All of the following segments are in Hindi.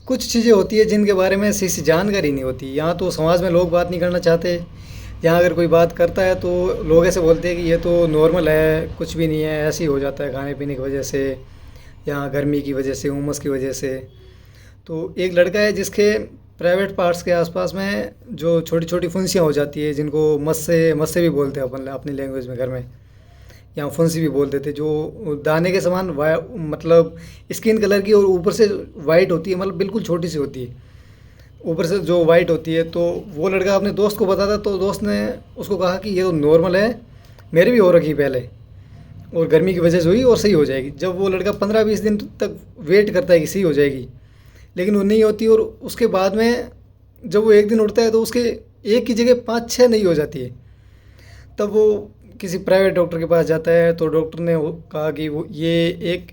कुछ चीज़ें होती है जिनके बारे में सही से जानकारी नहीं होती। यहाँ तो समाज में लोग बात नहीं करना चाहते। यहाँ अगर कोई बात करता है तो लोग ऐसे बोलते हैं कि ये तो नॉर्मल है, कुछ भी नहीं है, ऐसे ही हो जाता है खाने पीने की वजह से, यहाँ गर्मी की वजह से, उमस की वजह से। तो एक लड़का है जिसके प्राइवेट पार्ट्स के आसपास में जो छोटी छोटी फुंसियाँ हो जाती है, जिनको मस्से मस्से भी बोलते हैं अपन अपनी लैंग्वेज में घर में, यहाँ फुंसी भी बोल देते, जो दाने के समान मतलब स्किन कलर की और ऊपर से वाइट होती है, मतलब बिल्कुल छोटी सी होती है ऊपर से जो वाइट होती है। तो वो लड़का अपने दोस्त को बताता, तो दोस्त ने उसको कहा कि ये तो नॉर्मल है, मेरे भी हो रखी पहले, और गर्मी की वजह से हुई और सही हो जाएगी। जब वो लड़का 15-20 दिन तक वेट करता है कि सही हो जाएगी, लेकिन वो नहीं होती, और उसके बाद में जब वो एक दिन उठता है तो उसके एक की जगह 5-6 नहीं हो जाती है। तब वो किसी प्राइवेट डॉक्टर के पास जाता है, तो डॉक्टर ने कहा कि वो ये एक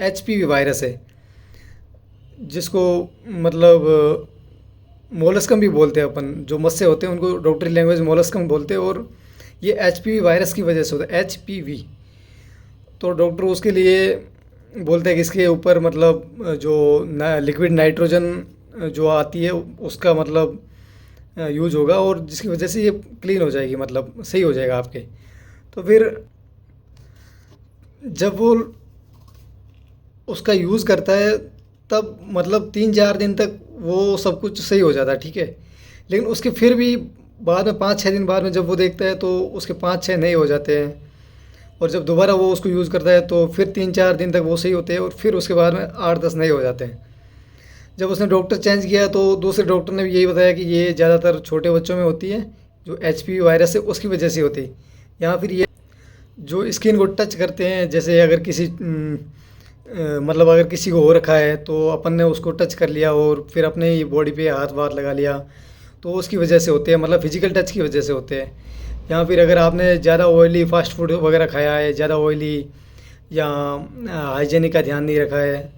एचपीवी वायरस है, जिसको मतलब मोलस्कम भी बोलते हैं अपन, जो मस्से होते हैं उनको डॉक्टरी लैंग्वेज मोलस्कम बोलते हैं, और ये एचपीवी वायरस की वजह से होता है, एचपीवी। तो डॉक्टर उसके लिए बोलते हैं कि इसके ऊपर मतलब जो लिक्विड नाइट्रोजन जो आती है उसका मतलब यूज होगा, और जिसकी वजह से ये क्लीन हो जाएगी, मतलब सही हो जाएगा आपके। तो फिर जब वो उसका यूज़ करता है, तब मतलब 3-4 दिन तक वो सब कुछ सही हो जाता है, ठीक है। लेकिन उसके फिर भी बाद में 5-6 दिन बाद में जब वो देखता है तो उसके 5-6 नए हो जाते हैं, और जब दोबारा वो उसको यूज़ करता है तो फिर 3-4 दिन तक वो सही होते हैं, और फिर उसके बाद में 8-10 नए हो जाते हैं। जब उसने डॉक्टर चेंज किया तो दूसरे डॉक्टर ने भी यही बताया कि ये ज़्यादातर छोटे बच्चों में होती है, जो एचपीवी वायरस है उसकी वजह से होती है। या फिर ये जो स्किन को टच करते हैं, जैसे अगर किसी मतलब अगर किसी को हो रखा है तो अपन ने उसको टच कर लिया और फिर अपने ही बॉडी पे हाथ वाथ लगा लिया, तो उसकी वजह से होते हैं, मतलब फिजिकल टच की वजह से होते हैं। या फिर अगर आपने ज़्यादा ऑयली फास्ट फूड वगैरह खाया है, ज़्यादा ऑयली, या हाइजीनिक का ध्यान नहीं रखा है,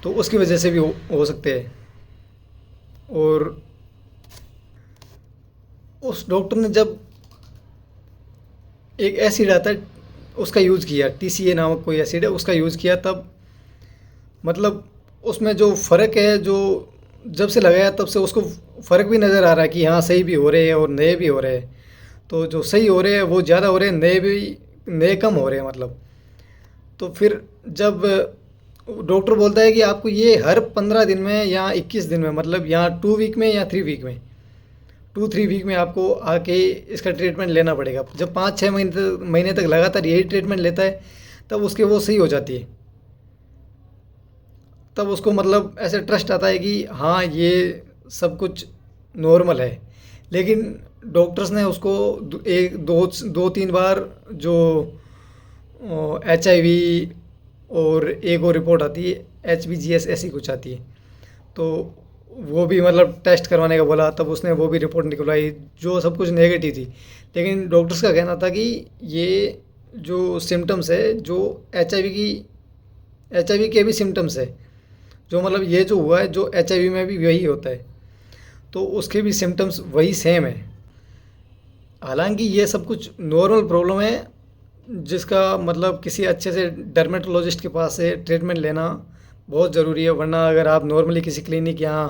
तो उसकी वजह से भी हो सकते हैं। और उस डॉक्टर ने जब एक एसिड आता है उसका यूज़ किया, टीसीए नामक कोई एसिड है, उसका यूज़ किया, तब मतलब उसमें जो फ़र्क है, जो जब से लगाया तब से उसको फ़र्क भी नज़र आ रहा है कि हाँ सही भी हो रहे हैं और नए भी हो रहे हैं। तो जो सही हो रहे हैं वो ज़्यादा हो रहे हैं, नए कम हो रहे हैं मतलब। तो फिर जब डॉक्टर बोलता है कि आपको ये हर 15 दिन में या 21 दिन में, मतलब यहाँ 2 वीक में या 3 वीक में, 2-3 वीक में आपको आके इसका ट्रीटमेंट लेना पड़ेगा। जब 5-6 महीने तक लगातार यही ट्रीटमेंट लेता है, तब उसके वो सही हो जाती है। तब उसको मतलब ऐसे ट्रस्ट आता है कि हाँ ये सब कुछ नॉर्मल है। लेकिन डॉक्टर्स ने उसको एक दो 2-3 बार जो HIV, और एक और रिपोर्ट आती है HBGS ऐसी कुछ आती है, तो वो भी मतलब टेस्ट करवाने का बोला, तब उसने वो भी रिपोर्ट निकलवाई जो सब कुछ नेगेटिव थी। लेकिन डॉक्टर्स का कहना था कि ये जो सिम्टम्स है, जो HIV के भी सिम्टम्स है, जो मतलब ये जो हुआ है, जो HIV में भी वही होता है, तो उसके भी सिम्टम्स वही सेम है। हालांकि ये सब कुछ नॉर्मल प्रॉब्लम है, जिसका मतलब किसी अच्छे से डर्मेटोलॉजिस्ट के पास से ट्रीटमेंट लेना बहुत ज़रूरी है। वरना अगर आप नॉर्मली किसी क्लिनिक या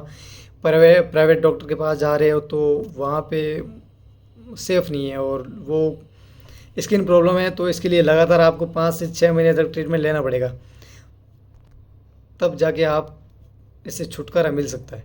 प्राइवेट डॉक्टर के पास जा रहे हो तो वहाँ पे सेफ़ नहीं है, और वो स्किन प्रॉब्लम है, तो इसके लिए लगातार आपको 5 से 6 महीने तक ट्रीटमेंट लेना पड़ेगा, तब जाके आप इससे छुटकारा मिल सकता है।